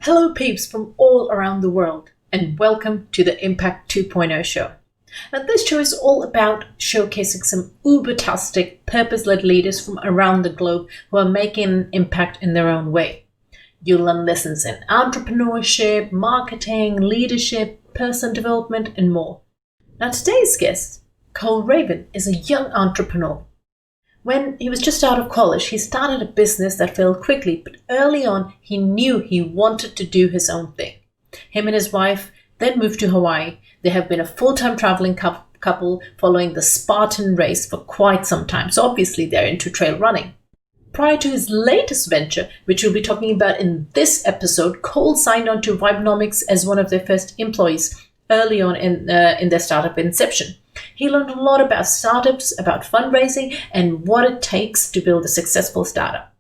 Hello, peeps from all around the world, and welcome to the Impact 2.0 show. Now, this show is all about showcasing some uber-tastic, purpose-led leaders from around the globe who are making an impact in their own way. You'll learn lessons in entrepreneurship, marketing, leadership, personal development, and more. Now, today's guest, Cole Raven, is a young entrepreneur. When he was just out of college, he started a business that failed quickly, but early on, he knew he wanted to do his own thing. Him and his wife then moved to Hawaii. They have been a full-time traveling couple following the Spartan race for quite some time, so obviously they're into trail running. Prior to his latest venture, which we'll be talking about in this episode, Cole signed on to Vibenomics as one of their first employees early on in their startup inception. He learned a lot about startups, about fundraising, and what it takes to build a successful startup.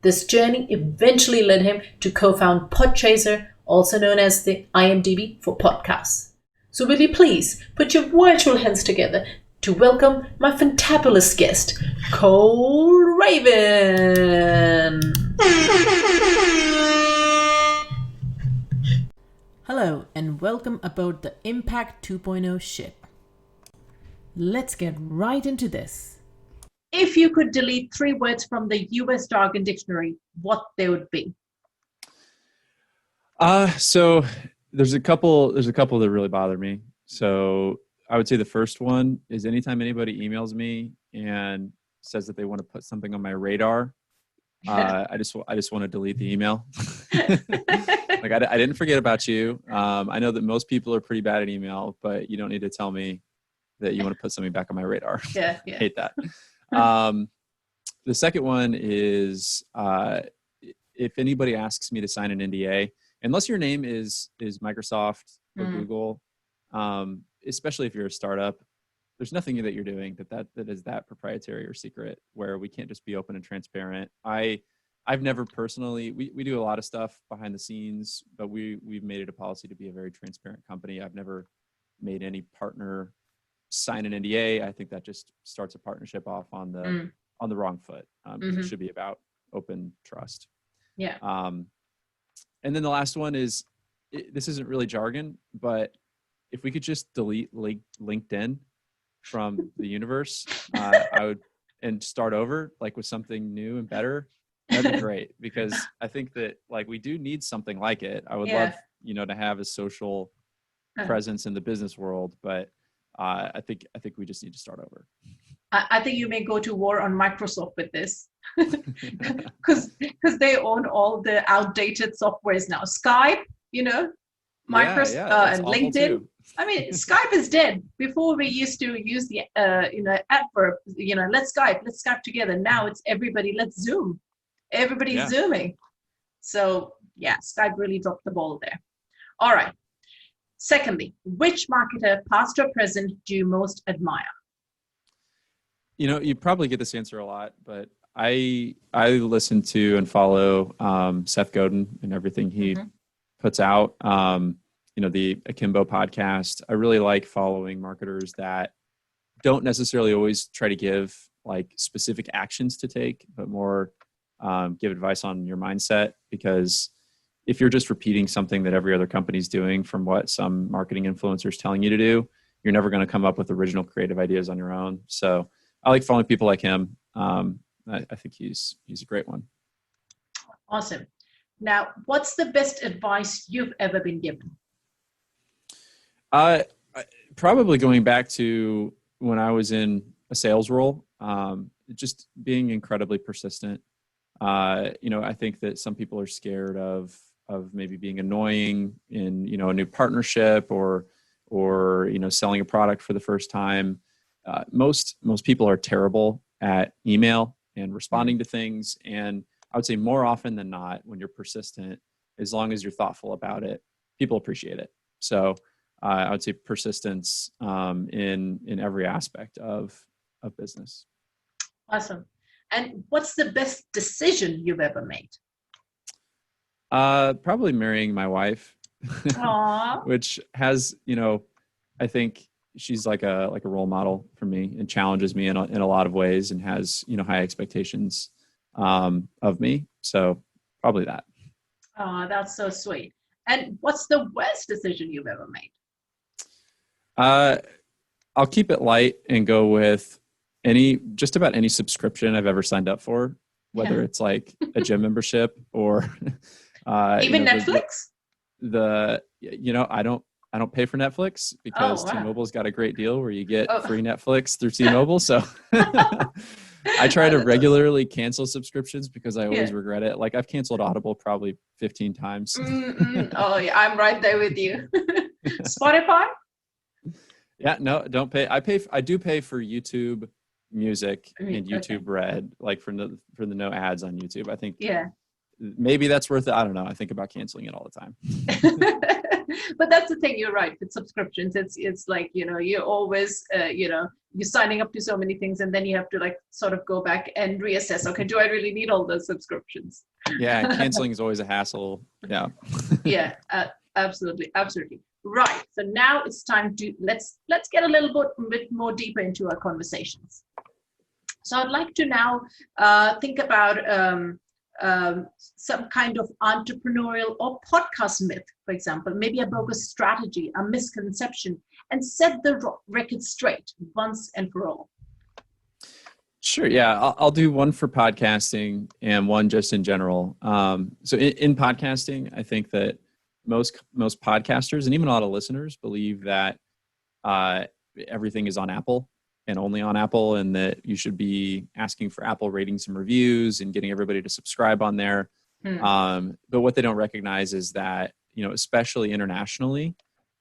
This journey eventually led him to co-found Podchaser, also known as the IMDB for Podcasts. So will you please put your virtual hands together to welcome my fantabulous guest, Cole Raven. Hello and welcome aboard the Impact 2.0 ship. Let's get right into this. If you could delete 3 words from the US Jargon Dictionary, what they would be? So there's a couple that really bother me. So I would say the first one is anytime anybody emails me and says that they want to put something on my radar, I just want to delete the email. Like I didn't forget about you. I know that most people are pretty bad at email, but you don't need to tell me that you want to put something back on my radar. Yeah. Hate that. The second one is if anybody asks me to sign an NDA, unless your name is Microsoft or Google, especially if you're a startup, there's nothing that you're doing that is that proprietary or secret where we can't just be open and transparent. I've never personally, we do a lot of stuff behind the scenes, but we've made it a policy to be a very transparent company. I've never made any partner sign an NDA. I think that just starts a partnership off on the wrong foot. It should be about open trust. Yeah. And then the last one is, this isn't really jargon, but if we could just delete LinkedIn from the universe, I would, and start over like with something new and better. That'd be great, because I think that like we do need something like it. I would love, to have a social presence in the business world, but I think we just need to start over. I think you may go to war on Microsoft with this, because they own all the outdated softwares now. Skype, Microsoft and LinkedIn. Too. I mean, Skype is dead. Before we used to use the adverb, let's Skype together. Now it's everybody, let's Zoom. Everybody's Zooming. So yeah, Skype really dropped the ball there. All right. Secondly, which marketer, past or present, do you most admire? You probably get this answer a lot, but I listen to and follow Seth Godin and everything he puts out. The Akimbo podcast. I really like following marketers that don't necessarily always try to give like specific actions to take, but more give advice on your mindset, because if you're just repeating something that every other company's doing from what some marketing influencer is telling you to do, you're never going to come up with original creative ideas on your own. So I like following people like him. I think he's a great one. Awesome. Now, what's the best advice you've ever been given? Probably going back to when I was in a sales role, just being incredibly persistent. I think that some people are scared of maybe being annoying in, a new partnership or selling a product for the first time. Most people are terrible at email and responding to things. And I would say more often than not, when you're persistent, as long as you're thoughtful about it, people appreciate it. So I would say persistence in every aspect of business. Awesome. And what's the best decision you've ever made? Probably marrying my wife, which has, I think she's like a role model for me and challenges me in a lot of ways and has, high expectations of me. So probably that. Oh, that's so sweet. And what's the worst decision you've ever made? I'll keep it light and go with just about any subscription I've ever signed up for, whether it's like a gym membership or Even Netflix? I don't pay for Netflix because T-Mobile's got a great deal where you get free Netflix through T-Mobile. So I try to regularly cancel subscriptions because I always regret it. Like I've canceled Audible probably 15 times. Oh yeah, I'm right there with you. Spotify? Yeah, no, don't pay. I do pay for YouTube Music and YouTube Red, like for the no ads on YouTube. I think maybe that's worth it. I don't know. I think about canceling it all the time. But that's the thing. You're right. With subscriptions, it's like, you're always, you're signing up to so many things, and then you have to like sort of go back and reassess. Okay, do I really need all those subscriptions? Yeah, canceling is always a hassle. Yeah. Yeah, absolutely. Right. So now it's time to let's get a little bit more deeper into our conversations. So I'd like to now think about some kind of entrepreneurial or podcast myth, for example, maybe a bogus strategy, a misconception, and set the record straight once and for all. Sure. Yeah. I'll do one for podcasting and one just in general. So in podcasting, I think that most podcasters and even a lot of listeners believe that everything is on Apple and only on Apple, and that you should be asking for Apple ratings and reviews and getting everybody to subscribe on there. But what they don't recognize is that, especially internationally,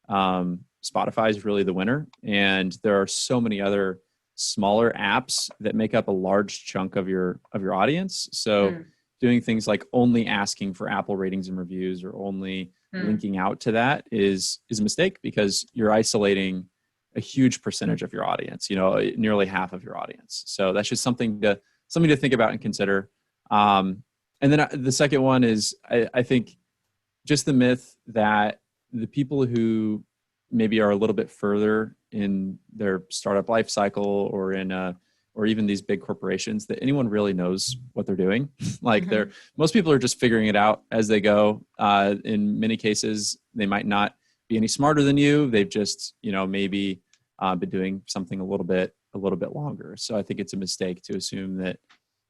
Spotify is really the winner. And there are so many other smaller apps that make up a large chunk of your audience. So doing things like only asking for Apple ratings and reviews or only linking out to that is a mistake, because you're isolating a huge percentage of your audience, nearly half of your audience. So that's just something to think about and consider. And then the second one is, I think, just the myth that the people who maybe are a little bit further in their startup life cycle or or even these big corporations, that anyone really knows what they're doing. Like most people are just figuring it out as they go. In many cases, they might not be any smarter than you. They've just, maybe been doing something a little bit longer. So I think it's a mistake to assume that,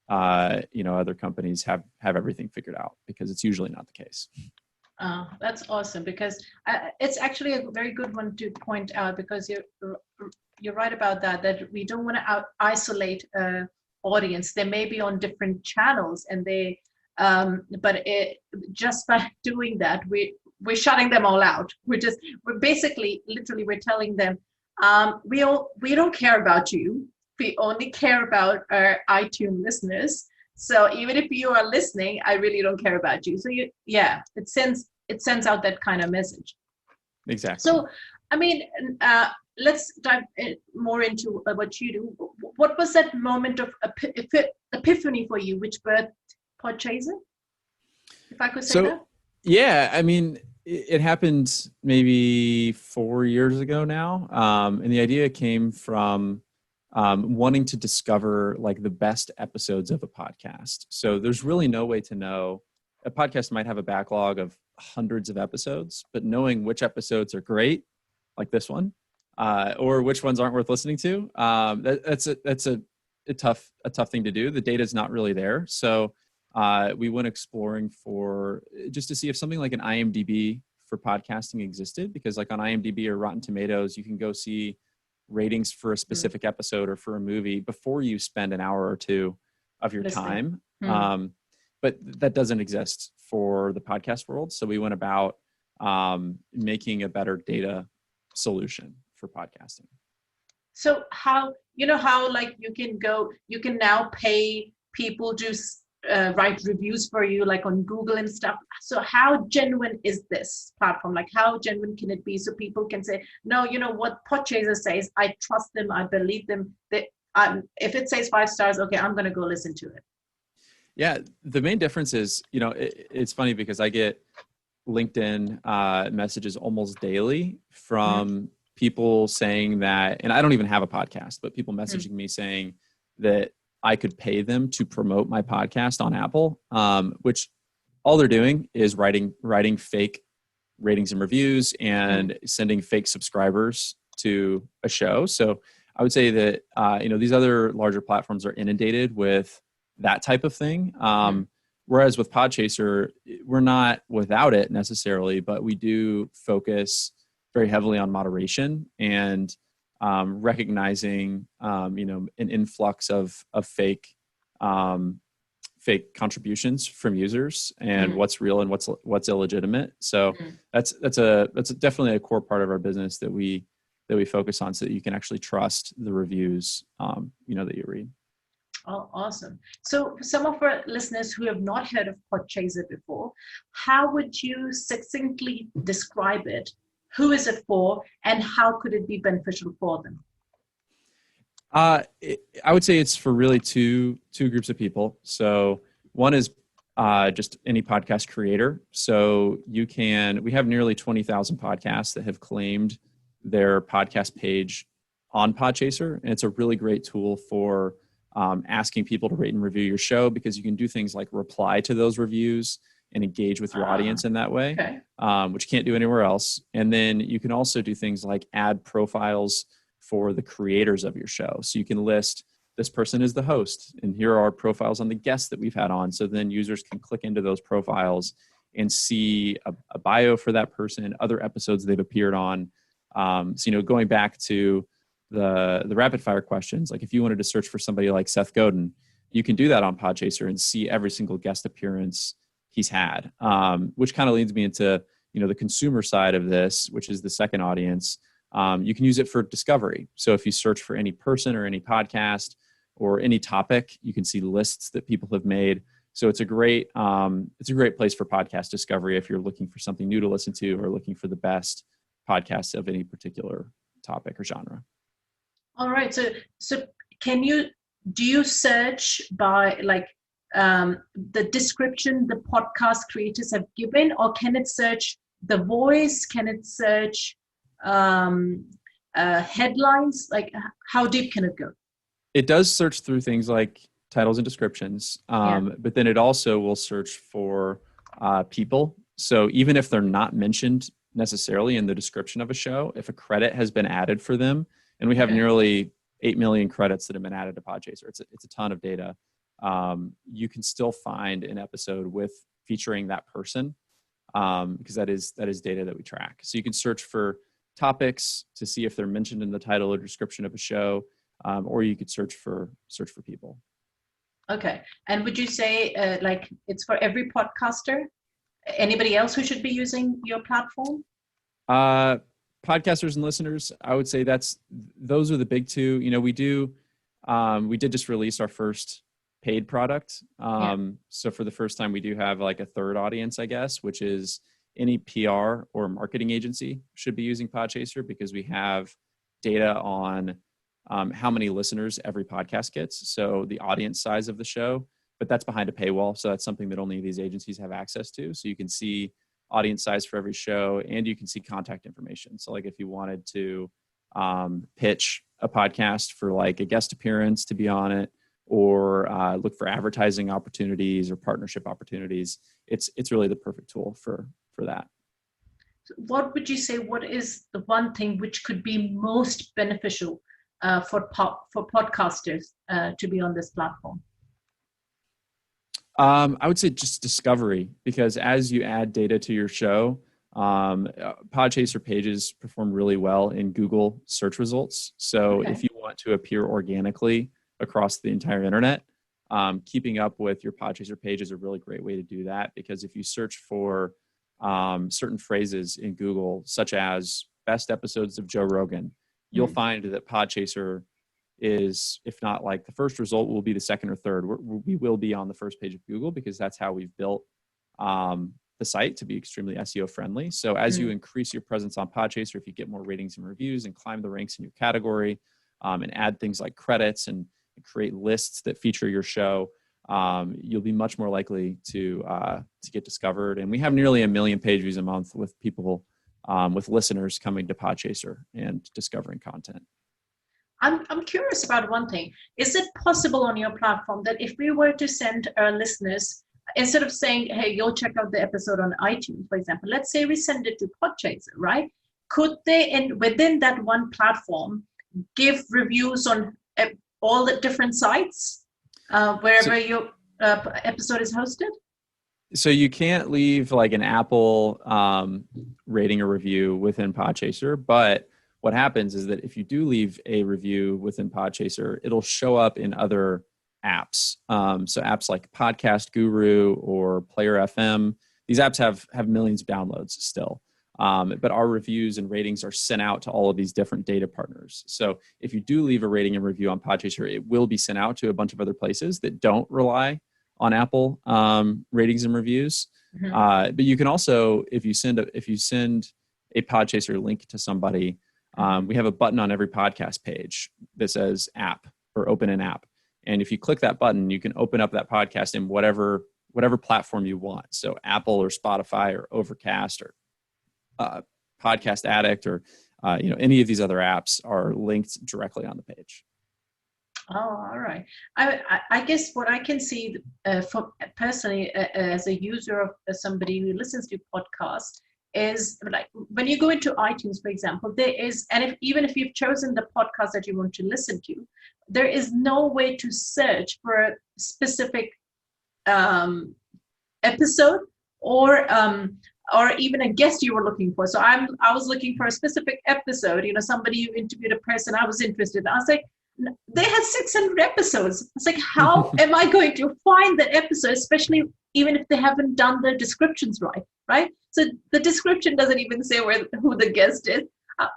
other companies have everything figured out, because it's usually not the case. That's awesome, because it's actually a very good one to point out, because you're right about that we don't want to isolate audience. They may be on different channels, and just by doing that, we're shutting them all out. We're basically literally telling them, we don't care about you. We only care about our iTunes listeners. So even if you are listening, I really don't care about you. So it sends out that kind of message. Exactly. So, I mean, let's dive more into what you do. What was that moment of epiphany for you, which birthed Podchaser? If I could say that. Yeah, I mean, it happened maybe 4 years ago now. And the idea came from wanting to discover like the best episodes of a podcast. So there's really no way to know. A podcast might have a backlog of hundreds of episodes, but knowing which episodes are great, like this one, or which ones aren't worth listening to, that's a tough thing to do. The data is not really there. So we went exploring just to see if something like an IMDB for podcasting existed, because like on IMDB or Rotten Tomatoes, you can go see ratings for a specific episode or for a movie before you spend an hour or two of your time. But that doesn't exist for the podcast world. So we went about making a better data solution for podcasting. So how like you can now pay people to write reviews for you, like on Google and stuff. So how genuine is this platform? Like how genuine can it be, so people can say, no, what Podchaser says, I trust them, I believe them. If it says 5 stars, okay, I'm going to go listen to it. Yeah, the main difference is, it's funny because I get LinkedIn messages almost daily from people saying that, and I don't even have a podcast, but people messaging me saying that I could pay them to promote my podcast on Apple, which all they're doing is writing fake ratings and reviews and sending fake subscribers to a show. So I would say that these other larger platforms are inundated with that type of thing. Whereas with Podchaser, we're not without it necessarily, but we do focus very heavily on moderation and recognizing an influx of fake contributions from users and what's real and what's illegitimate. So that's definitely a core part of our business that we focus on, so that you can actually trust the reviews that you read. Oh, awesome. So for some of our listeners who have not heard of Podchaser before, how would you succinctly describe it? Who is it for, and how could it be beneficial for them? I would say it's for really two groups of people. So one is just any podcast creator. So we have nearly 20,000 podcasts that have claimed their podcast page on Podchaser. And it's a really great tool for asking people to rate and review your show, because you can do things like reply to those reviews and engage with your audience in that way, which you can't do anywhere else. And then you can also do things like add profiles for the creators of your show. So you can list, this person is the host, and here are profiles on the guests that we've had on. So then users can click into those profiles and see a bio for that person, other episodes they've appeared on. So, going back to the rapid fire questions, like if you wanted to search for somebody like Seth Godin, you can do that on Podchaser and see every single guest appearance he's had, which kind of leads me into, the consumer side of this, which is the second audience. You can use it for discovery. So if you search for any person or any podcast or any topic, you can see lists that people have made. So it's a great place for podcast discovery if you're looking for something new to listen to or looking for the best podcasts of any particular topic or genre. All right. So do you search by the description the podcast creators have given, or can it search the voice? Can it search headlines? Like, how deep can it go? It does search through things like titles and descriptions, but then it also will search for people. So even if they're not mentioned necessarily in the description of a show, if a credit has been added for them, and we have nearly 8 million credits that have been added to Podchaser, it's a ton of data. You can still find an episode featuring that person, because that is data that we track. So you can search for topics to see if they're mentioned in the title or description of a show, or you could search for people. Okay. And would you say it's for every podcaster? Anybody else who should be using your platform? Podcasters and listeners, I would say those are the big two. We did just release our first paid product. So for the first time, we do have like a third audience, I guess, which is any PR or marketing agency should be using Podchaser, because we have data on how many listeners every podcast gets. So the audience size of the show, but that's behind a paywall. So that's something that only these agencies have access to. So you can see audience size for every show, and you can see contact information. So like if you wanted to pitch a podcast for like a guest appearance to be on it, or look for advertising opportunities or partnership opportunities, it's really the perfect tool for that. What would you say, what is the one thing which could be most beneficial for podcasters to be on this platform? I would say just discovery, because as you add data to your show, Podchaser pages perform really well in Google search results. So if you want to appear organically across the entire internet, keeping up with your Podchaser page is a really great way to do that, because if you search for certain phrases in Google, such as best episodes of Joe Rogan, you'll find that Podchaser is, if not like the first result, will be the second or third. We will be on the first page of Google, because that's how we've built the site to be extremely SEO friendly. So as you increase your presence on Podchaser, if you get more ratings and reviews and climb the ranks in your category, and add things like credits and create lists that feature your show, you'll be much more likely to get discovered. And we have nearly 1 million page views a month with people, with listeners coming to Podchaser and discovering content. I'm curious about one thing. Is it possible on your platform that if we were to send our listeners instead of saying, hey, go check out the episode on iTunes, for example, let's say we send it to Podchaser, right? Could they, within that one platform, give reviews on all the different sites wherever your episode is hosted? So you can't leave like an Apple rating or review within Podchaser, but what happens is that if you do leave a review within Podchaser, it'll show up in other apps. So apps like Podcast Guru or Player FM, these apps have millions of downloads still. But our reviews and ratings are sent out to all of these different data partners. So if you do leave a rating and review on Podchaser, it will be sent out to a bunch of other places that don't rely on Apple ratings and reviews. Mm-hmm. But you can also, if you send a Podchaser link to somebody, we have a button on every podcast page that says app or open an app. And if you click that button, you can open up that podcast in whatever platform you want. So Apple or Spotify or Overcast or Podcast Addict or any of these other apps are linked directly on the page. Oh, all right. I guess what I can see from personally as a user of somebody who listens to podcasts is like when you go into iTunes, for example, there is, and even if you've chosen the podcast that you want to listen to, there is no way to search for a specific episode or even a guest you were looking for. So I was looking for a specific episode, somebody who interviewed a person I was interested in. I was like, they had 600 episodes. It's like, how am I going to find that episode, especially even if they haven't done the descriptions right? So the description doesn't even say who the guest is.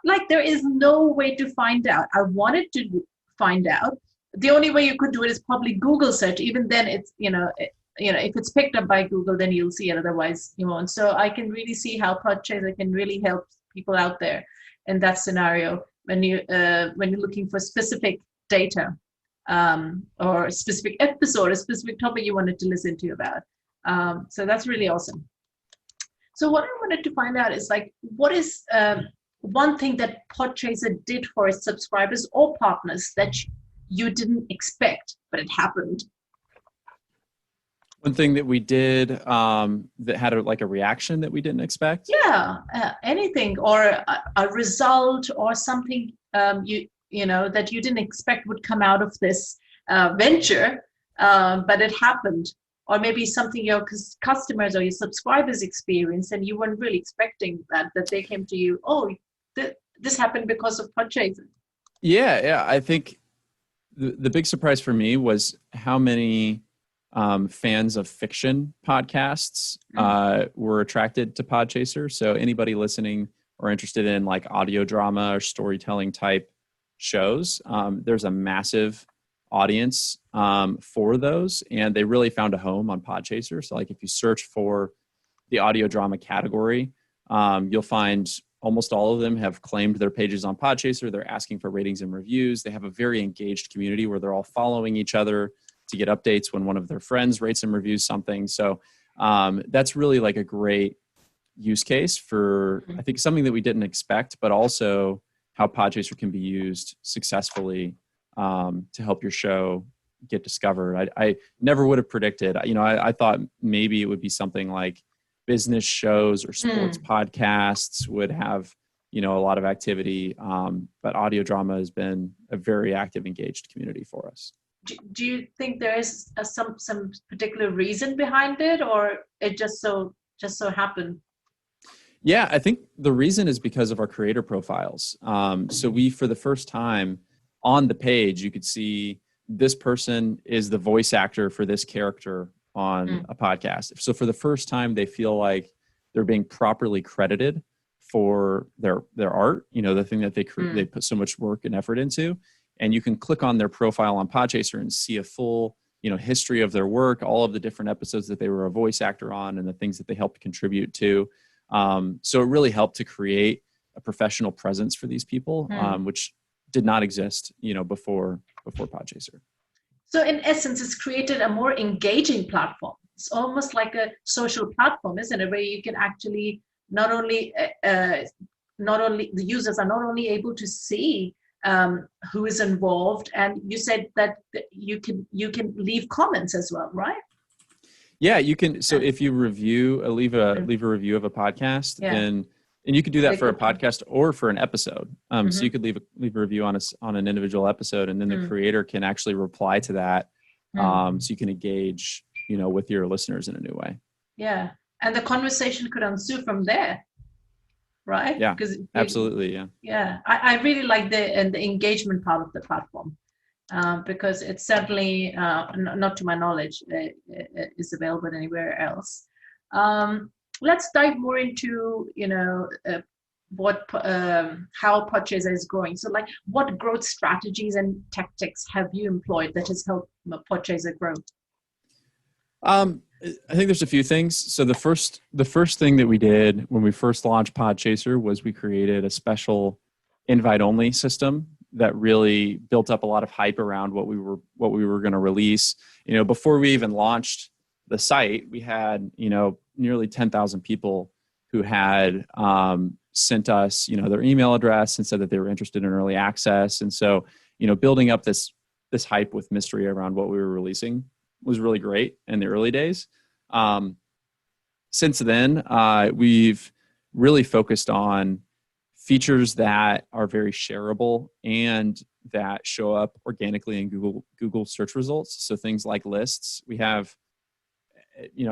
Like there is no way to find out. I wanted to find out. The only way you could do it is probably Google search. Even then, it's if it's picked up by Google, then you'll see it. Otherwise, you won't. So I can really see how Podchaser can really help people out there in that scenario when you're looking for specific data or a specific episode, a specific topic you wanted to listen to about. So that's really awesome. So what I wanted to find out is like, what is one thing that Podchaser did for its subscribers or partners that you didn't expect, but it happened? One thing that we did that had a reaction that we didn't expect? Yeah, anything, or a result or something that you didn't expect would come out of this venture, but it happened. Or maybe something your customers or your subscribers experience and you weren't really expecting that they came to you, this happened because of Podchaser. Yeah. I think the big surprise for me was how many fans of fiction podcasts were attracted to Podchaser. So anybody listening or interested in like audio drama or storytelling type shows, there's a massive audience for those, and they really found a home on Podchaser. So like if you search for the audio drama category, you'll find almost all of them have claimed their pages on Podchaser. They're asking for ratings and reviews. They have a very engaged community where they're all following each other to get updates when one of their friends rates and reviews something. So that's really like a great use case for, I think, something that we didn't expect, but also how Podchaser can be used successfully to help your show get discovered. I never would have predicted, I thought maybe it would be something like business shows or sports podcasts would have, a lot of activity. But audio drama has been a very active, engaged community for us. Do you think there is some particular reason behind it, or it just so happened? Yeah, I think the reason is because of our creator profiles. So we, for the first time on the page, you could see this person is the voice actor for this character on a podcast. So for the first time, they feel like they're being properly credited for their art, the thing that they put so much work and effort into. And you can click on their profile on Podchaser and see a full, history of their work, all of the different episodes that they were a voice actor on and the things that they helped contribute to. So it really helped to create a professional presence for these people, which did not exist, before Podchaser. So in essence, it's created a more engaging platform. It's almost like a social platform, isn't it? Where you can actually not only the users are not only able to see who is involved, and you said that you can leave comments as well, right? Yeah, you can. So if you leave a review of a podcast, then, and you could do that for a podcast or for an episode. So you could leave a review on an individual episode, and then the creator can actually reply to that. So you can engage, with your listeners in a new way. Yeah, and the conversation could ensue from there, right? Yeah, absolutely. Yeah. Yeah, I really like the engagement part of the platform. Because it's certainly not to my knowledge is available anywhere else. Let's dive more into how Podchaser is growing. So, like, what growth strategies and tactics have you employed that has helped Podchaser grow? I think there's a few things. So the first thing that we did when we first launched Podchaser was we created a special invite-only system that really built up a lot of hype around what we were going to release. Before we even launched the site, we had nearly 10,000 people who had sent us their email address and said that they were interested in early access. And so building up this hype with mystery around what we were releasing was really great in the early days. Since then, we've really focused on features that are very shareable and that show up organically in Google search results. So things like lists. We have,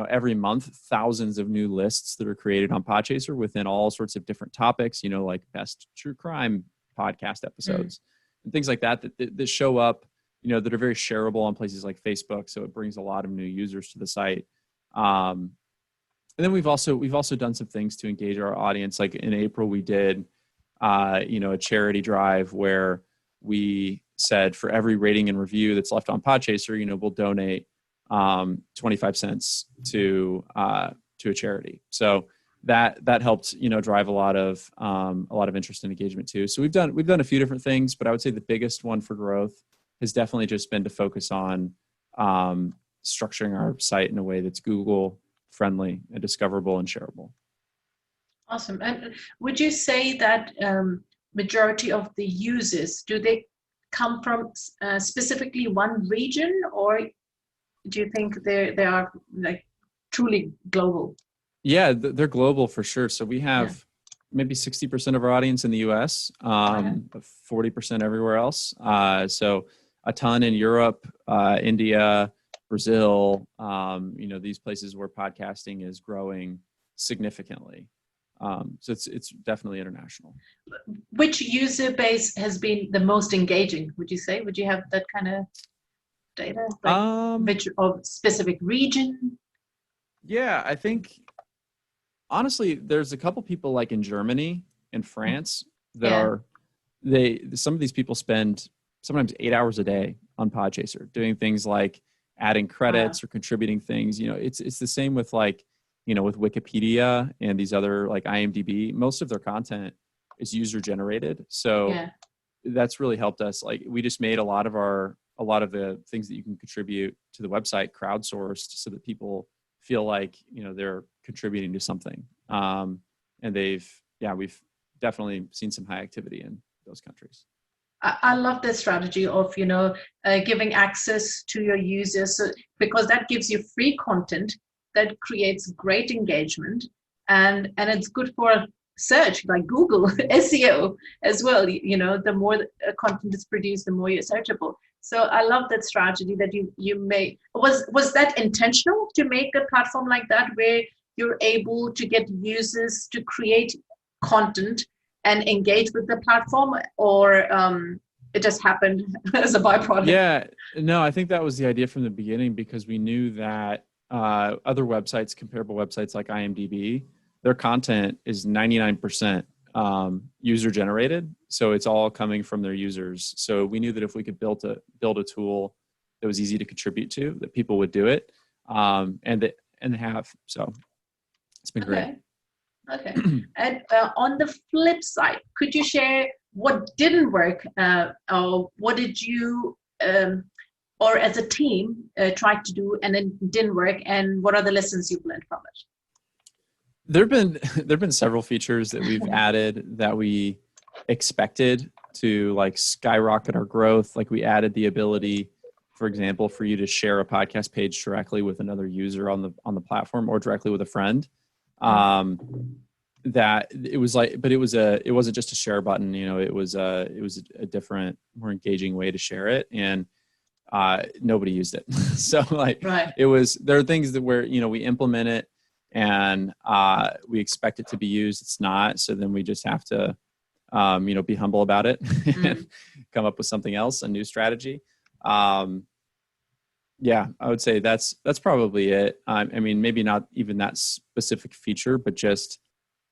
every month, thousands of new lists that are created on Podchaser within all sorts of different topics, like best true crime podcast episodes and things like that show up, that are very shareable on places like Facebook. So it brings a lot of new users to the site. And then we've also done some things to engage our audience. Like in April, we did a charity drive where we said for every rating and review that's left on Podchaser, we'll donate 25 cents to a charity. So that helped drive a lot of interest and engagement too. So we've done a few different things, but I would say the biggest one for growth has definitely just been to focus on structuring our site in a way that's Google friendly and discoverable and shareable. Awesome. And would you say that majority of the users, do they come from specifically one region, or do you think they are like truly global? Yeah, they're global for sure. So we have maybe 60% of our audience in the US, 40% everywhere else. So a ton in Europe, India, Brazil, these places where podcasting is growing significantly. So it's definitely international. Which user base has been the most engaging, would you say? Would you have that kind of data? Like which of specific region? Yeah, I think, honestly, there's a couple people like in Germany and France that some of these people spend sometimes 8 hours a day on Podchaser doing things like adding credits or contributing things. It's the same with with Wikipedia and these other like IMDB. Most of their content is user generated. So that's really helped us. Like we just made a lot of the things that you can contribute to the website crowdsourced so that people feel like, they're contributing to something. And we've definitely seen some high activity in those countries. I love the strategy of, giving access to your users, because that gives you free content that creates great engagement, and it's good for search, like Google SEO as well. The more content is produced, the more you're searchable. So I love that strategy that you made. Was that intentional to make a platform like that, where you're able to get users to create content and engage with the platform, or it just happened as a byproduct? Yeah, no, I think that was the idea from the beginning, because we knew that other websites, comparable websites like IMDB, their content is 99% user generated. So it's all coming from their users. So we knew that if we could build a tool that was easy to contribute to, that people would do it, and have. So it's been great. Okay. And on the flip side, could you share what didn't work, or what did you or as a team tried to do and it didn't work, and what are the lessons you've learned from it? There've been several features that we've added that we expected to like skyrocket our growth. Like we added the ability for example, for you to share a podcast page directly with another user on the platform or directly with a friend. That it was like, but it wasn't just a share button. It was a different, more engaging way to share it, and nobody used it. So like, Right. there are things that where we implement it and we expect it to be used. It's not. So then we just have to be humble about it and come up with something else, a new strategy. Yeah, I would say that's probably it. I mean, maybe not even that specific feature, but just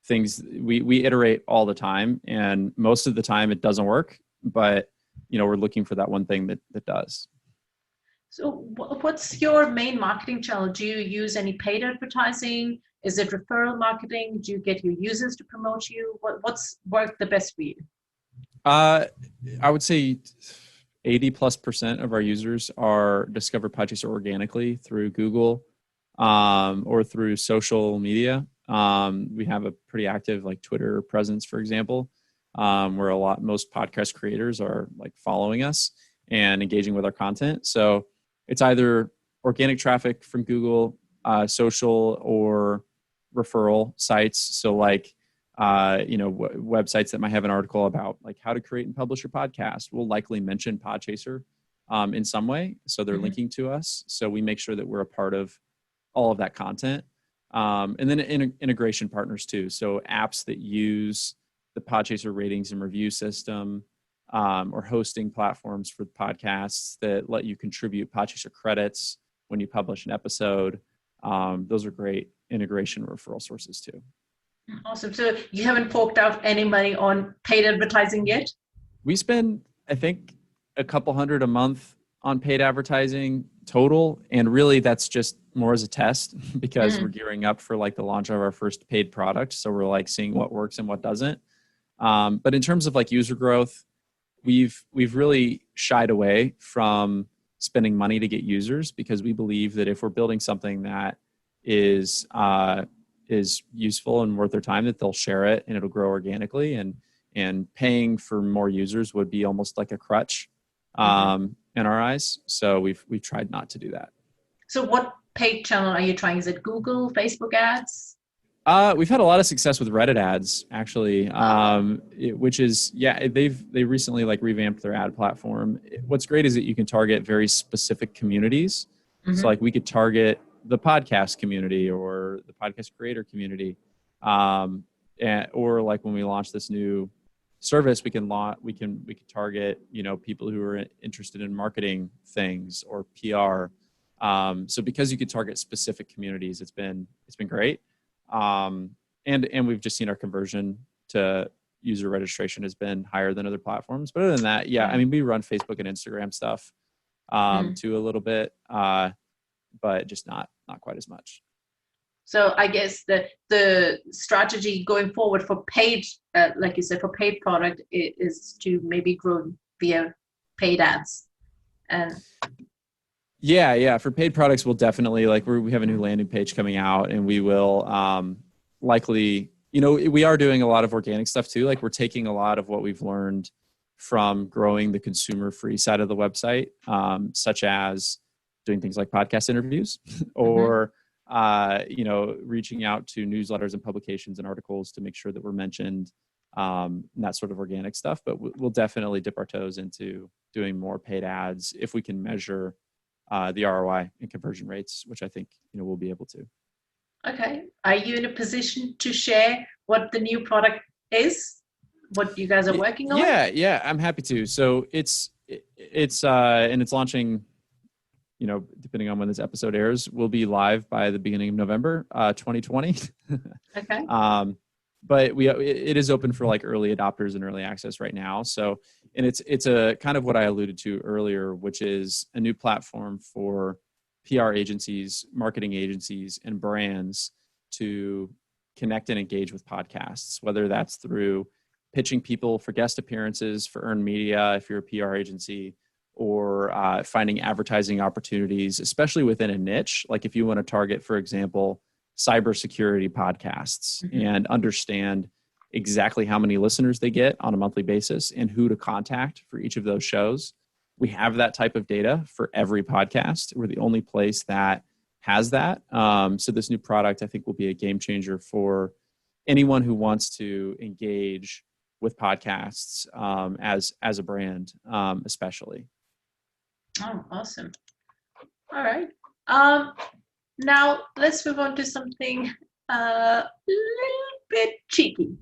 things we iterate all the time, and most of the time it doesn't work, but we're looking for that one thing that does. So what's your main marketing channel? Do you use any paid advertising? Is it referral marketing? Do you get your users to promote you? What's worked the best for you? I would say 80+% of our users are discover Podchaser organically through Google or through social media. We have a pretty active like Twitter presence, for example, where most podcast creators are like following us and engaging with our content. So it's either organic traffic from Google, social, or referral sites. So like, websites that might have an article about like how to create and publish your podcast will likely mention Podchaser in some way. So they're linking to us. So we make sure that we're a part of all of that content. And then integration partners too. So apps that use the Podchaser ratings and review system, or hosting platforms for podcasts that let you contribute Podchaser credits when you publish an episode. Those are great integration referral sources too. Awesome. So you haven't forked out any money on paid advertising yet? We spend, I think, a couple $100 a month on paid advertising total. And really that's just more as a test because we're gearing up for like the launch of our first paid product. So we're like seeing what works and what doesn't. But in terms of like user growth, we've really shied away from spending money to get users because we believe that if we're building something that is useful and worth their time, that they'll share it and it'll grow organically, and paying for more users would be almost like a crutch in our eyes. So we've tried not to do that. So what paid channel are you trying? Is it Google, Facebook ads? We've had a lot of success with Reddit ads, actually, which is, they recently like revamped their ad platform. What's great is that you can target very specific communities. So like we could target the podcast community or the podcast creator community. Or like when we launch this new service, we can target, people who are interested in marketing things or PR. So because you could target specific communities, it's been great. And we've just seen our conversion to user registration has been higher than other platforms. But other than that, I mean, we run Facebook and Instagram stuff, too, a little bit, but just not quite as much. So I guess the strategy going forward for paid, like you said, for paid product is to maybe grow via paid ads. And for paid products, we'll definitely we have a new landing page coming out, and we will likely, we are doing a lot of organic stuff too. Like we're taking a lot of what we've learned from growing the consumer free side of the website, such as doing things like podcast interviews or reaching out to newsletters and publications and articles to make sure that we're mentioned, and that sort of organic stuff. But we'll definitely dip our toes into doing more paid ads if we can measure the ROI and conversion rates, which I think we'll be able to. Okay. Are you in a position to share what the new product is? What you guys are working on? Yeah, I'm happy to. So it's and it's launching, depending on when this episode airs, will be live by the beginning of November 2020. Okay. But it is open for like early adopters and early access right now. So, and it's a kind of what I alluded to earlier, which is a new platform for PR agencies, marketing agencies, and brands to connect and engage with podcasts, whether that's through pitching people for guest appearances for earned media, if you're a PR agency, or finding advertising opportunities, especially within a niche. Like if you want to target, for example, cybersecurity podcasts and understand exactly how many listeners they get on a monthly basis and who to contact for each of those shows. we have that type of data for every podcast. We're the only place that has that. So this new product, I think, will be a game changer for anyone who wants to engage with podcasts as a brand, especially. Oh, awesome. All right. Now let's move on to something a little bit cheeky.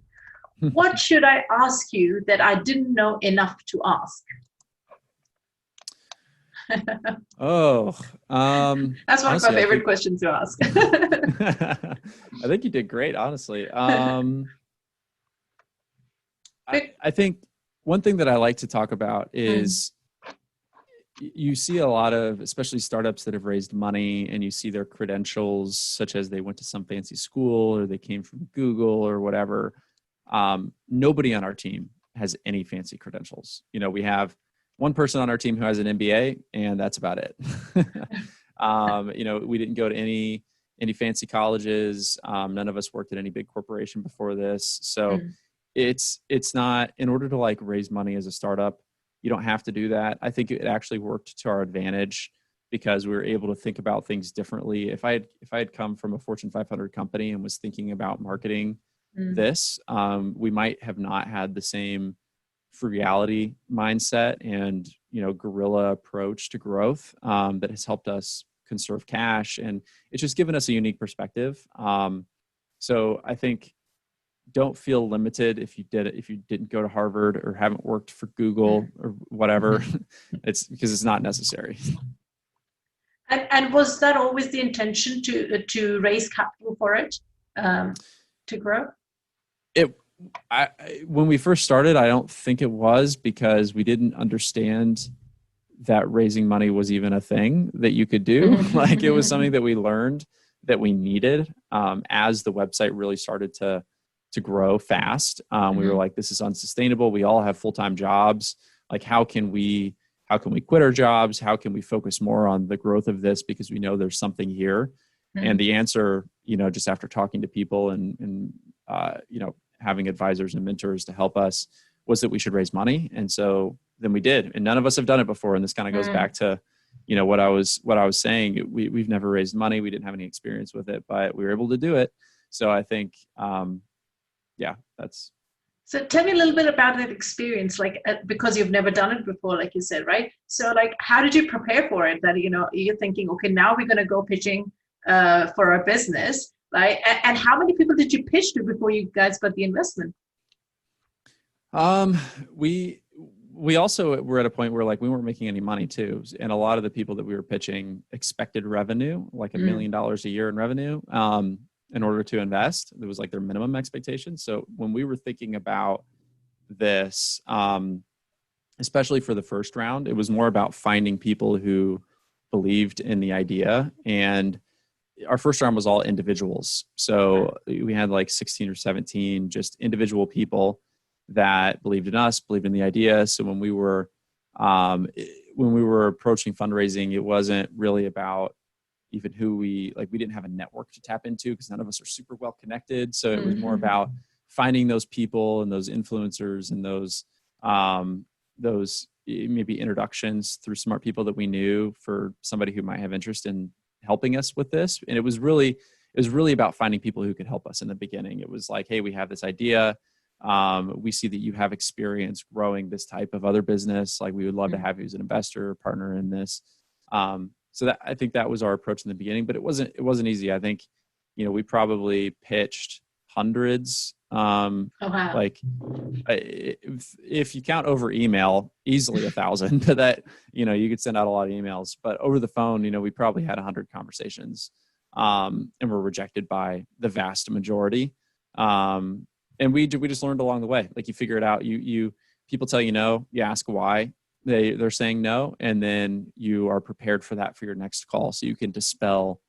What should I ask you that I didn't know enough to ask? That's one of my favorite questions to ask. I think you did great, honestly. I think one thing that I like to talk about is you see a lot of, especially startups that have raised money, and you see their credentials, such as they went to some fancy school or they came from Google or whatever. Nobody on our team has any fancy credentials. We have one person on our team who has an MBA, and that's about it. We didn't go to any fancy colleges. None of us worked at any big corporation before this. So it's not, in order to raise money as a startup, you don't have to do that. I think it actually worked to our advantage because we were able to think about things differently. If I had come from a Fortune 500 company and was thinking about marketing this, we might have not had the same frugality mindset and guerrilla approach to growth that has helped us conserve cash, and it's just given us a unique perspective. So I think don't feel limited if you didn't go to Harvard or haven't worked for Google or whatever. It's because it's not necessary. And was that always the intention to raise capital for it, to grow? When we first started, I don't think it was, because we didn't understand that raising money was even a thing that you could do. It was something that we learned that we needed as the website really started to grow fast. We were like, this is unsustainable. We all have full-time jobs. How can we quit our jobs? How can we focus more on the growth of this? Because we know there's something here. And the answer, just after talking to people and having advisors and mentors to help us, was that we should raise money. And so then we did. And none of us have done it before. And this kind of goes back to, what I was saying. We've never raised money. We didn't have any experience with it, but we were able to do it. So I think, that's. So tell me a little bit about that experience, because you've never done it before, like you said, right? So how did you prepare for it? That, you're thinking, okay, now we're going to go pitching for our business, right? And how many people did you pitch to before you guys got the investment? We also were at a point where we weren't making any money too. And a lot of the people that we were pitching expected revenue, $1 million a year in revenue, in order to invest. It was their minimum expectation. So when we were thinking about this, especially for the first round, it was more about finding people who believed in the idea. And our first round was all individuals. So we had 16 or 17 just individual people that believed in us, believed in the idea. So when we were approaching fundraising, it wasn't really about even who we didn't have a network to tap into, because none of us are super well connected. So it was more about finding those people and those influencers and those maybe introductions through smart people that we knew for somebody who might have interest in helping us with this. And it was really about finding people who could help us in the beginning. It was hey, we have this idea. We see that you have experience growing this type of other business. We would love to have you as an investor or partner in this. So I think that was our approach in the beginning, but it wasn't easy. I think, we probably pitched hundreds. Oh, wow. If you count over email, easily 1,000. That you could send out a lot of emails, but over the phone, we probably had 100 conversations, and were rejected by the vast majority. And we just learned along the way. You figure it out. People tell you no, you ask why they're saying no, and then you are prepared for that for your next call, so you can dispel,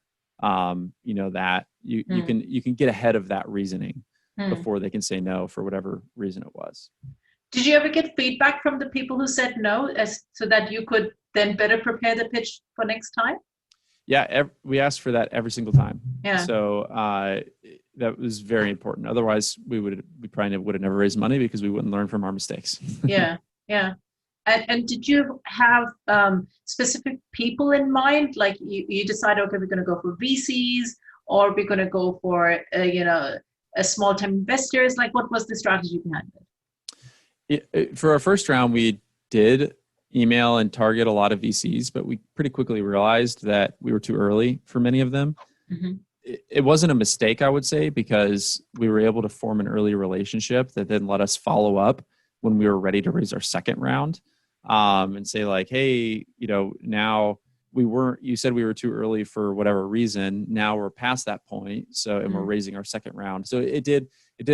that you can get ahead of that reasoning before they can say no for whatever reason it was. Did you ever get feedback from the people who said no, so that you could then better prepare the pitch for next time? Yeah, we asked for that every single time. Yeah. So that was very important. Otherwise, we probably would have never raised money, because we wouldn't learn from our mistakes. Yeah. And did you have specific people in mind? Like you decided, okay, we're going to go for VCs, or we're going to go for, a small-time investors? Like, what was the strategy behind it? For our first round, we did email and target a lot of VCs, but we pretty quickly realized that we were too early for many of them. Mm-hmm. It wasn't a mistake, I would say, because we were able to form an early relationship that then let us follow up when we were ready to raise our second round, and say like, hey, now you said we were too early for whatever reason. Now we're past that point. So, and we're raising our second round. So it did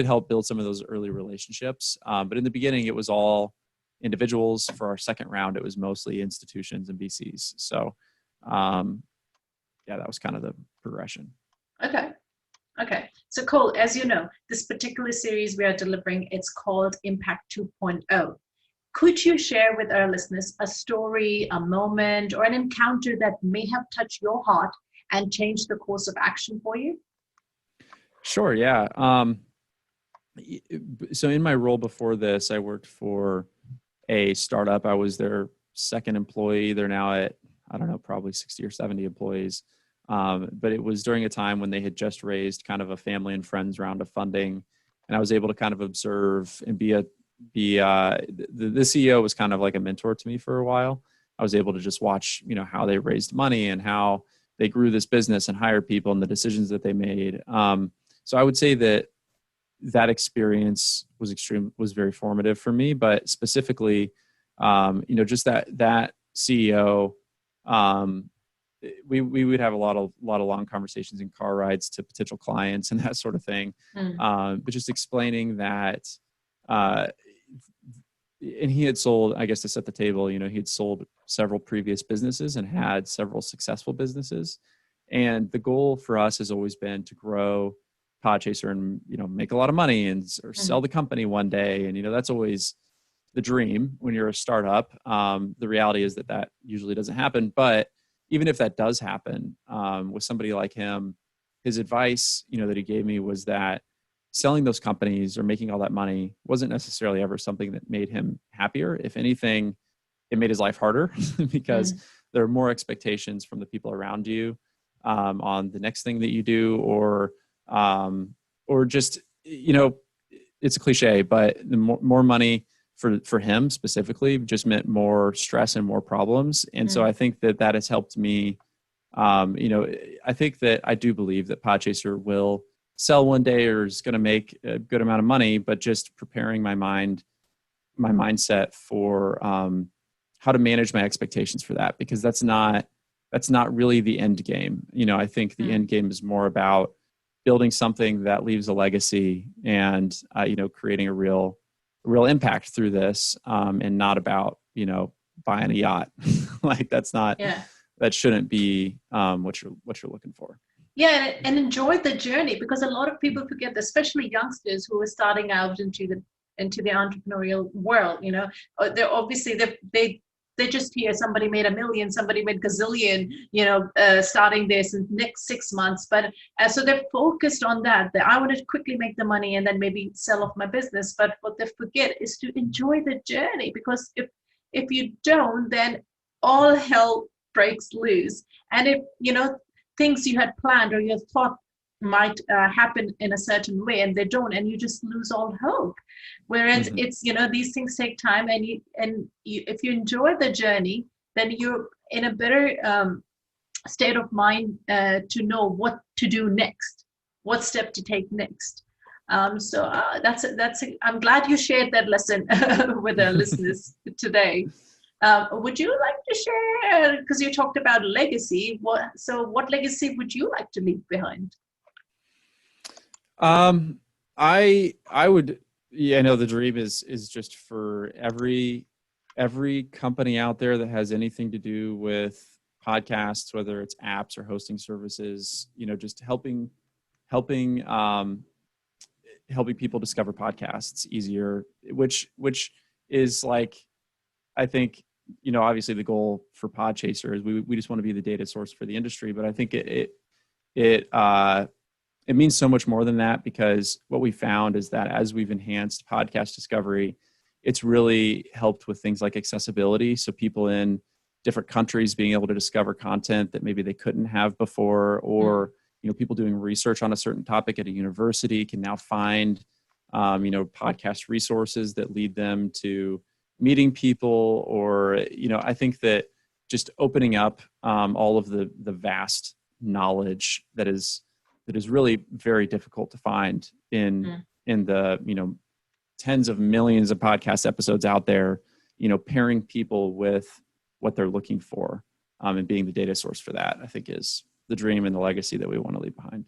help build some of those early relationships. But in the beginning, it was all individuals. For our second round, it was mostly institutions and VCs. So, that was kind of the progression. Okay. So Cole, as you know, this particular series we are delivering, it's called Impact 2.0. Could you share with our listeners a story, a moment, or an encounter that may have touched your heart and changed the course of action for you? Sure, yeah. So in my role before this, I worked for a startup. I was their second employee. They're now at, I don't know, probably 60 or 70 employees. But it was during a time when they had just raised kind of a family and friends round of funding. And I was able to kind of observe and the CEO was kind of like a mentor to me for a while. I was able to just watch, how they raised money and how they grew this business and hired people and the decisions that they made. So I would say that experience was very formative for me, but specifically, just that CEO, we would have a lot of long conversations and car rides to potential clients and that sort of thing. But just explaining that, and he had sold, I guess to set the table, he had sold several previous businesses and had several successful businesses. And the goal for us has always been to grow Podchaser and, make a lot of money or sell the company one day. And, that's always the dream when you're a startup. The reality is that usually doesn't happen. But even if that does happen, with somebody like him, his advice, that he gave me was that selling those companies or making all that money wasn't necessarily ever something that made him happier. If anything, it made his life harder because there are more expectations from the people around you, on the next thing that you do, or just, it's a cliche, but the more money for him specifically just meant more stress and more problems. And so I think that has helped me. I think that I do believe that Podchaser will sell one day or is going to make a good amount of money, but just preparing my mindset for how to manage my expectations for that, because that's not really the end game. I think the end game is more about building something that leaves a legacy and creating a real impact through this, and not about buying a yacht. Like that shouldn't be what you're looking for. Yeah, and enjoy the journey, because a lot of people forget, especially youngsters who are starting out into the entrepreneurial world. They're obviously they just hear somebody made $1 million, somebody made gazillion, starting this in the next 6 months. But so they're focused on that I want to quickly make the money and then maybe sell off my business. But what they forget is to enjoy the journey, because if you don't, then all hell breaks loose. And if things you had planned or you thought might happen in a certain way and they don't, and you just lose all hope. Whereas it's these things take time, and if you enjoy the journey, then you're in a better state of mind to know what to do next, what step to take next. So I'm glad you shared that lesson with our listeners today. Would you like to share, because you talked about legacy, what legacy would you like to leave behind? I would, the dream is just for every company out there that has anything to do with podcasts, whether it's apps or hosting services, just helping people discover podcasts easier, which is like, I think, obviously the goal for Podchaser is we just want to be the data source for the industry, but I think it means so much more than that, because what we found is that as we've enhanced podcast discovery, it's really helped with things like accessibility. So people in different countries being able to discover content that maybe they couldn't have before, or, people doing research on a certain topic at a university can now find, podcast resources that lead them to meeting people, or, I think that just opening up all of the vast knowledge that is really very difficult to find in the, tens of millions of podcast episodes out there, pairing people with what they're looking for, and being the data source for that, I think is the dream and the legacy that we want to leave behind.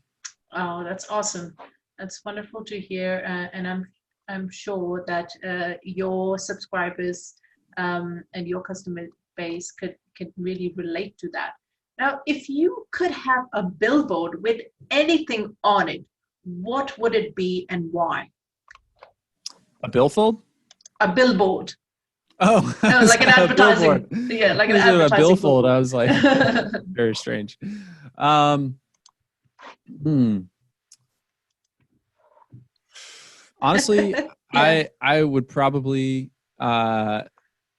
Oh, that's awesome. That's wonderful to hear. And I'm sure that your subscribers and your customer base could really relate to that. Now, if you could have a billboard with anything on it, what would it be and why? A billfold? A billboard. Oh, no, like an advertising. Yeah, like an advertising. A billfold. I was like, very strange. Honestly, I would probably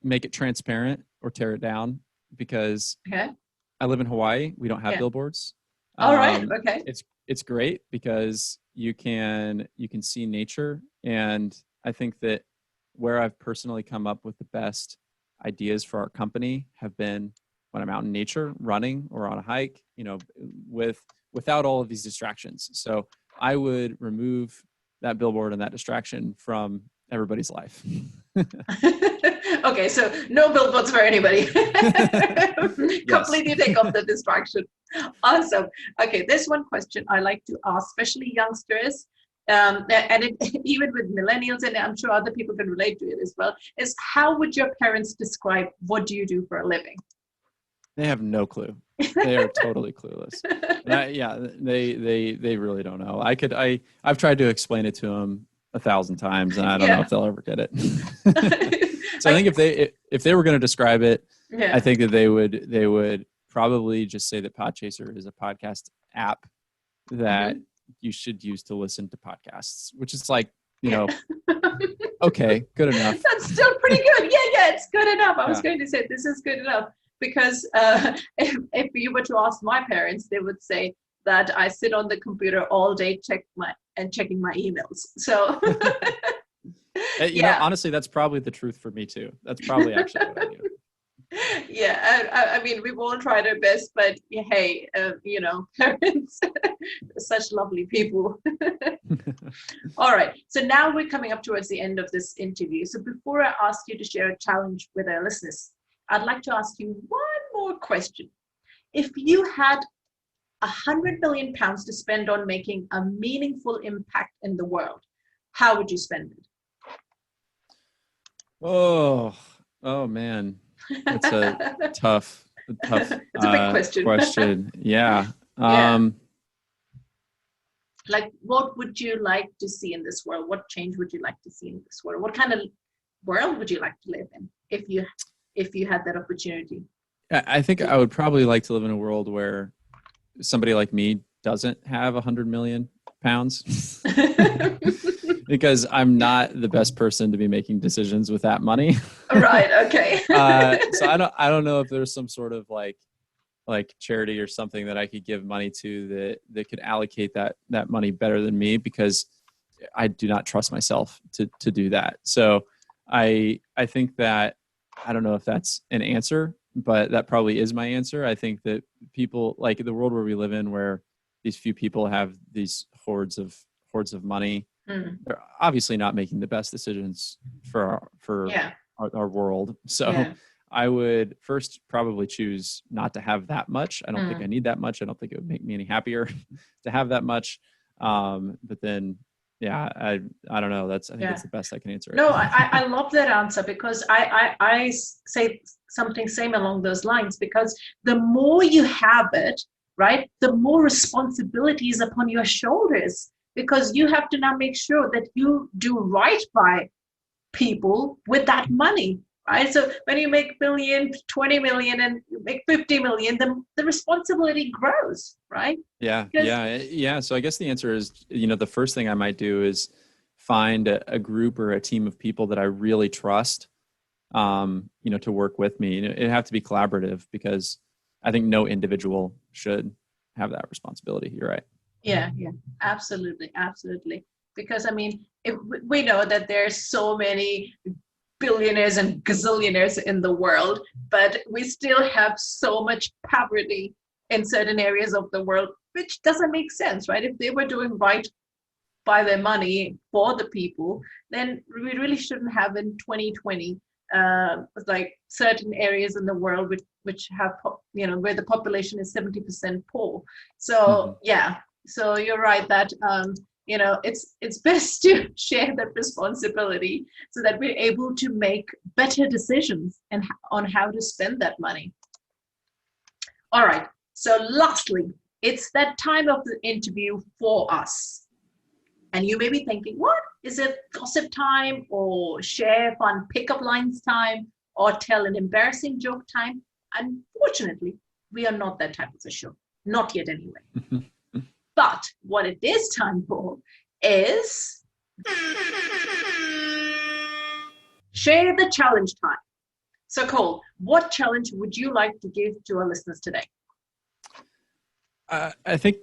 make it transparent or tear it down, because I live in Hawaii. We don't have billboards. All right. Okay. It's great because you can see nature, and I think that where I've personally come up with the best ideas for our company have been when I'm out in nature, running or on a hike, without all of these distractions. So I would remove that billboard and that distraction from everybody's life. Okay, so no billboards for anybody. Completely take off the distraction. Awesome. Okay, there's one question I like to ask, especially youngsters, even with millennials, and I'm sure other people can relate to it as well, is how would your parents describe what do you do for a living? They have no clue. They are totally clueless. And they really don't know. I've tried to explain it to them 1,000 times, and I don't know if they'll ever get it. So I think if they were going to describe it, I think that they would probably just say that Podchaser is a podcast app that you should use to listen to podcasts, which is like, okay, good enough. That's still pretty good. Yeah, it's good enough. I was going to say this is good enough, because if you were to ask my parents, they would say that I sit on the computer all day checking my emails. So honestly, that's probably the truth for me too. That's probably actually what I do. Yeah, I mean, we've all tried our best, but hey, parents, such lovely people. All right, so now we're coming up towards the end of this interview. So before I ask you to share a challenge with our listeners, I'd like to ask you one more question. If you had £100 million to spend on making a meaningful impact in the world, how would you spend it? Oh man. That's a tough it's a big question. Yeah. Like, what would you like to see in this world? What change would you like to see in this world? What kind of world would you like to live in if you had that opportunity? I think I would probably like to live in a world where somebody like me doesn't have £100 million, because I'm not the best person to be making decisions with that money. Right. Okay. So I don't know if there's some sort of like charity or something that I could give money to that could allocate that money better than me, because I do not trust myself to do that. So I think that, I don't know if that's an answer, but that probably is my answer. I think that people, like the world where we live in, where these few people have these hordes of money, they're obviously not making the best decisions for our world. So I would first probably choose not to have that much. I don't think I need that much. I don't think it would make me any happier to have that much. But then, I don't know. I think that's the best I can answer. No, I love that answer, because I say something same along those lines, because the more you have it, right, the more responsibility is upon your shoulders, because you have to now make sure that you do right by people with that money, right? So when you make million, 20 million, and you make 50 million, the responsibility grows, right? Yeah. So I guess the answer is, the first thing I might do is find a group or a team of people that I really trust, to work with me. It'd have to be collaborative, because I think no individual should have that responsibility. You're right. Yeah, absolutely. Because I mean, we know that there's so many billionaires and gazillionaires in the world, but we still have so much poverty in certain areas of the world, which doesn't make sense, right? If they were doing right by their money for the people, then we really shouldn't have in 2020 like certain areas in the world which have where the population is 70% poor. So so you're right that it's best to share that responsibility so that we're able to make better decisions and on how to spend that money. All right, so lastly, it's that time of the interview for us. And you may be thinking, what? Is it gossip time, or share fun pickup lines time, or tell an embarrassing joke time? Unfortunately, we are not that type of a show. Not yet anyway. But what it is time for is share the challenge time. So Cole, what challenge would you like to give to our listeners today? I think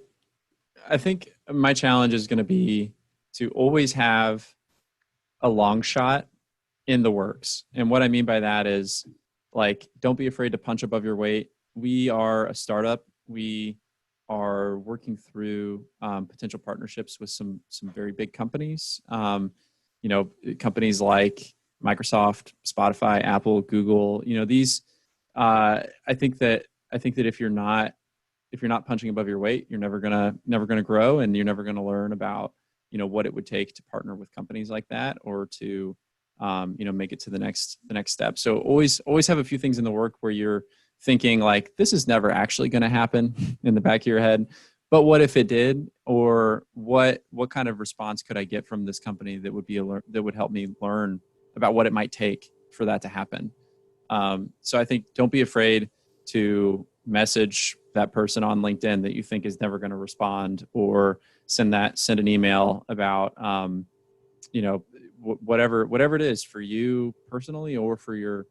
my challenge is going to be to always have a long shot in the works. And what I mean by that is, like, don't be afraid to punch above your weight. We are a startup. We are working through potential partnerships with some very big companies. Companies like Microsoft, Spotify, Apple, Google. These. I think that if you're not punching above your weight, you're never gonna grow, and you're never gonna learn about what it would take to partner with companies like that, or to make it to the next step. So always have a few things in the work where you're thinking, like, this is never actually going to happen in the back of your head, but what if it did? Or what kind of response could I get from this company that would help me learn about what it might take for that to happen? So I think don't be afraid to message that person on LinkedIn that you think is never going to respond, or send an email about, whatever it is for you personally, or for your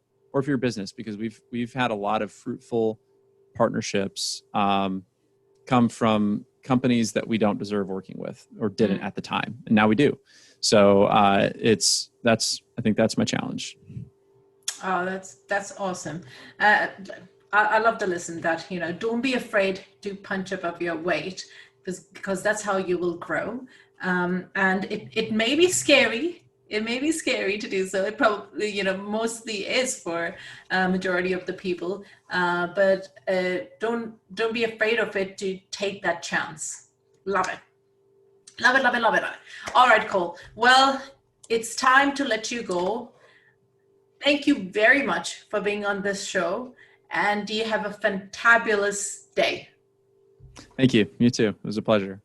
business, because we've had a lot of fruitful partnerships come from companies that we don't deserve working with, or didn't at the time, and now we do. So I think that's my challenge. Oh, that's awesome. I love to listen that, don't be afraid to punch above your weight, because that's how you will grow. And it may be scary. It may be scary to do so. It probably, mostly is for a majority of the people. But don't be afraid of it, to take that chance. Love it. Love it. All right, Cole. Well, it's time to let you go. Thank you very much for being on this show. And you have a fantabulous day. Thank you. You too. It was a pleasure.